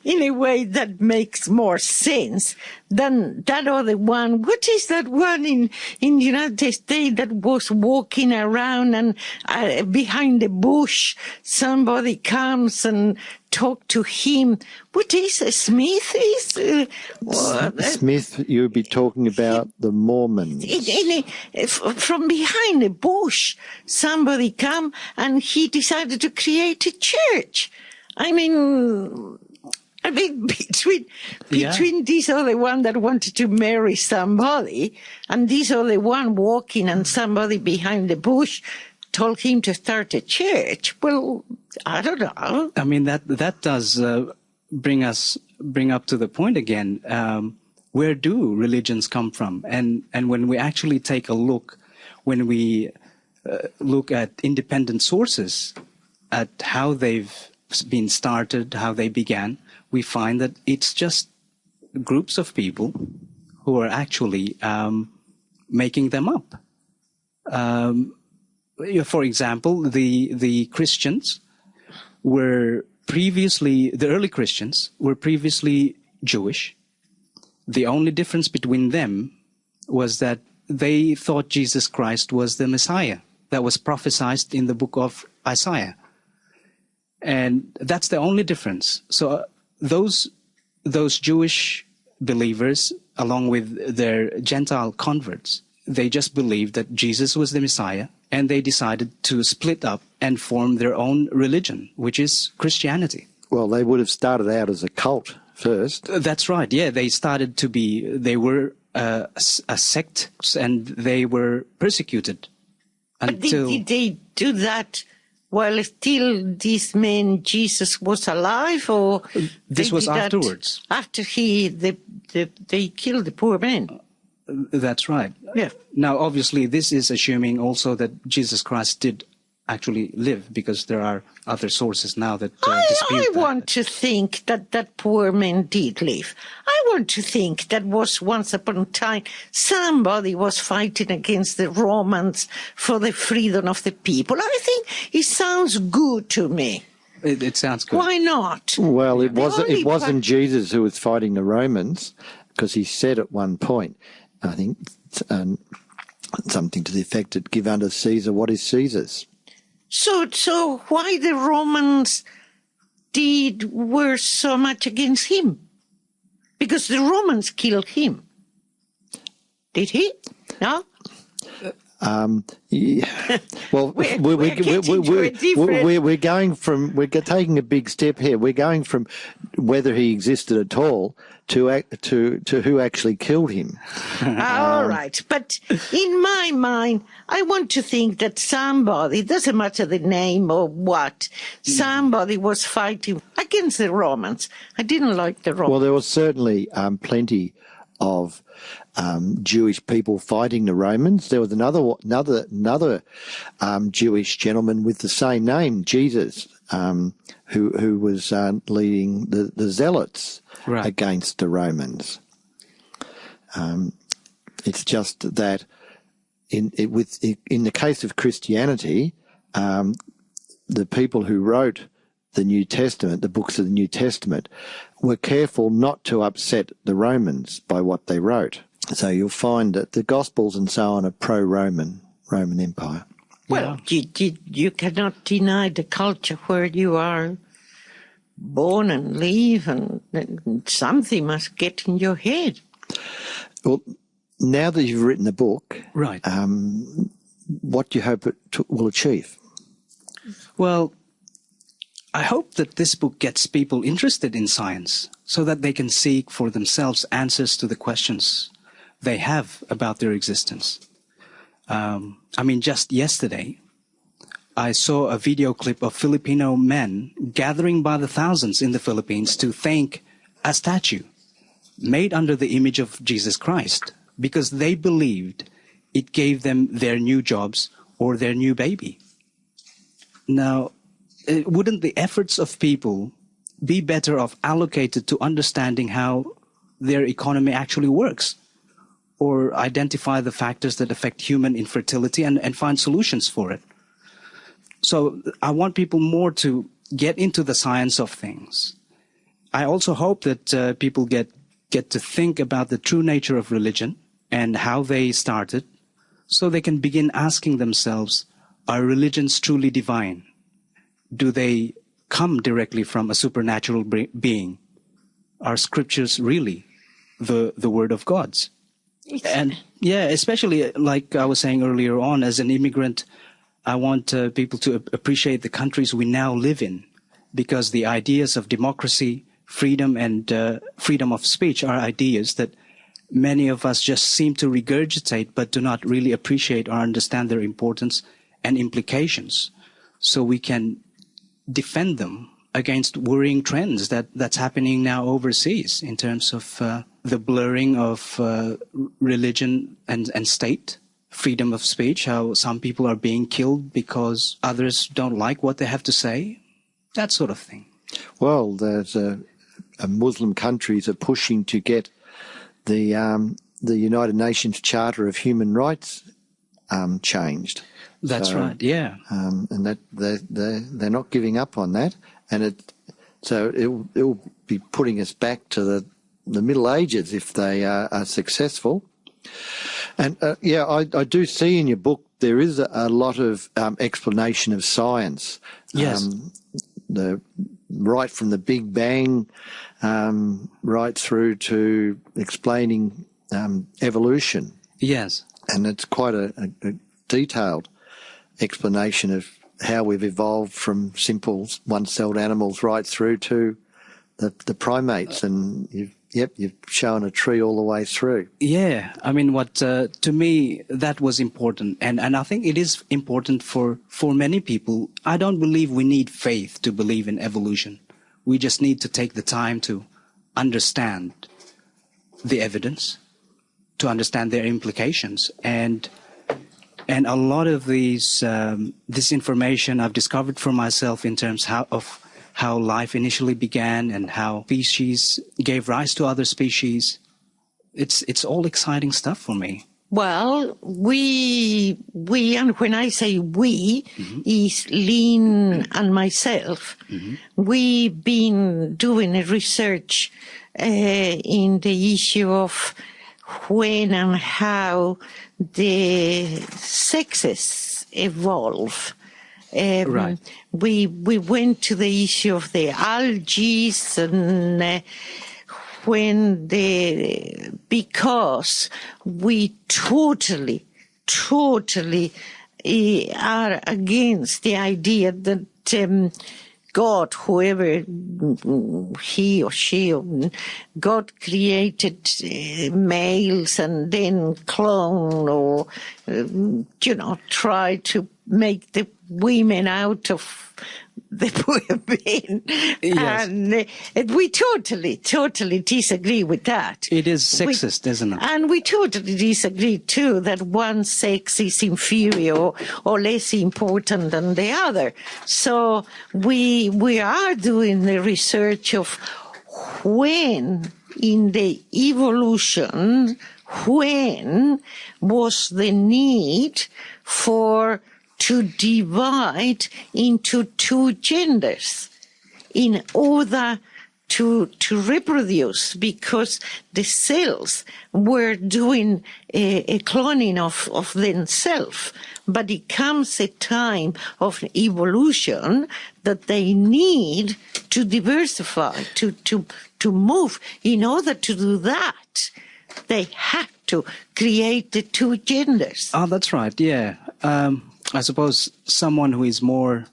in a way that makes more sense than that other one. What is that one in the United States that was walking around and behind the bush somebody comes and talk to him? What is a Smith? Smith, you would be talking about the Mormons. From behind the bush, somebody come and he decided to create a church. I mean, between this other one that wanted to marry somebody and this other one walking and somebody behind the bush told him to start a church. Well, I don't know. I mean, that does bring up to the point again. Where do religions come from? And when we actually take a look, when we look at independent sources, at how they've been started, how they began, we find that it's just groups of people who are actually making them up. For example, the Christians were previously, the early Christians were previously Jewish. The only difference between them was that they thought Jesus Christ was the Messiah that was prophesied in the book of Isaiah. And that's the only difference. So those Jewish believers, along with their Gentile converts, they just believed that Jesus was the Messiah, and they decided to split up and form their own religion, which is Christianity. Well, they would have started out as a cult first. That's right, yeah. They were a sect, and they were persecuted until... But did they do that while still this man Jesus was alive, or this was afterwards? After they killed the poor man. That's right. Yeah. Now, obviously, this is assuming also that Jesus Christ did actually live, because there are other sources now that dispute that. I want to think that poor man did live. I want to think that was once upon a time somebody was fighting against the Romans for the freedom of the people. I think it sounds good to me. It sounds good. Why not? Well, it wasn't Jesus who was fighting the Romans, because he said at one point, I think, something to the effect that give unto Caesar what is Caesar's. So why the Romans were so much against him? Because the Romans killed him. Did he? No? Yeah. Well, we're taking a big step here. We're going from whether he existed at all to who actually killed him. All right, but in my mind, I want to think that somebody, doesn't matter the name or what, somebody was fighting against the Romans. I didn't like the Romans. Well, there was certainly plenty of Jewish people fighting the Romans. There was another Jewish gentleman with the same name, Jesus, who was leading the Zealots against the Romans. It's just that in the case of Christianity, the people who wrote the New Testament, the books of the New Testament, were careful not to upset the Romans by what they wrote. So you'll find that the Gospels and so on are pro-Roman Empire. Well, you cannot deny the culture where you are born and live, and something must get in your head. Well, now that you've written the book, right? What do you hope it will achieve? Well, I hope that this book gets people interested in science so that they can seek for themselves answers to the questions they have about their existence. I mean, just yesterday, I saw a video clip of Filipino men gathering by the thousands in the Philippines to thank a statue made under the image of Jesus Christ because they believed it gave them their new jobs or their new baby. Now, wouldn't the efforts of people be better off allocated to understanding how their economy actually works, or identify the factors that affect human infertility and find solutions for it? So I want people more to get into the science of things I also hope that people get to think about the true nature of religion and how they started, so they can begin asking themselves, are religions truly divine? Do they come directly from a supernatural being? Are scriptures really the word of God's? And yeah, especially like I was saying earlier on, as an immigrant, I want people to appreciate the countries we now live in, because the ideas of democracy, freedom, and freedom of speech are ideas that many of us just seem to regurgitate, but do not really appreciate or understand their importance and implications. So we can defend them against worrying trends that's happening now overseas in terms of the blurring of religion and state, freedom of speech, how some people are being killed because others don't like what they have to say, that sort of thing. Well, there's Muslim countries are pushing to get the United Nations Charter of Human Rights changed. That's right, yeah. And that they're not giving up on that, and it'll be putting us back to the Middle Ages if they are successful. And I do see in your book there is a lot of explanation of science. Yes. Right from the Big Bang, right through to explaining evolution. Yes. And it's quite a detailed explanation of how we've evolved from simple one-celled animals right through to the primates, and you've shown a tree all the way through. Yeah, I mean, to me that was important, and I think it is important for many people. I don't believe we need faith to believe in evolution. We just need to take the time to understand the evidence, to understand their implications, and a lot of this information I've discovered for myself in terms of how life initially began and how species gave rise to other species. It's all exciting stuff for me. Well, we, and when I say we, is Lynn and myself. We've been doing a research in the issue of when and how the sexes evolve. Right. We went to the issue of the algae and because we totally are against the idea that God, whoever he or she, God created males and then clone or, try to make the women out of the poor men. Yes. And we totally disagree with that. It is sexist, isn't it? And we totally disagree too that one sex is inferior or less important than the other. So we are doing the research of when in the evolution, when was the need to divide into two genders in order to reproduce, because the cells were doing a cloning of themselves. But it comes a time of evolution that they need to diversify, to move. In order to do that, they have to create the two genders. Oh, that's right, yeah. I suppose someone who is more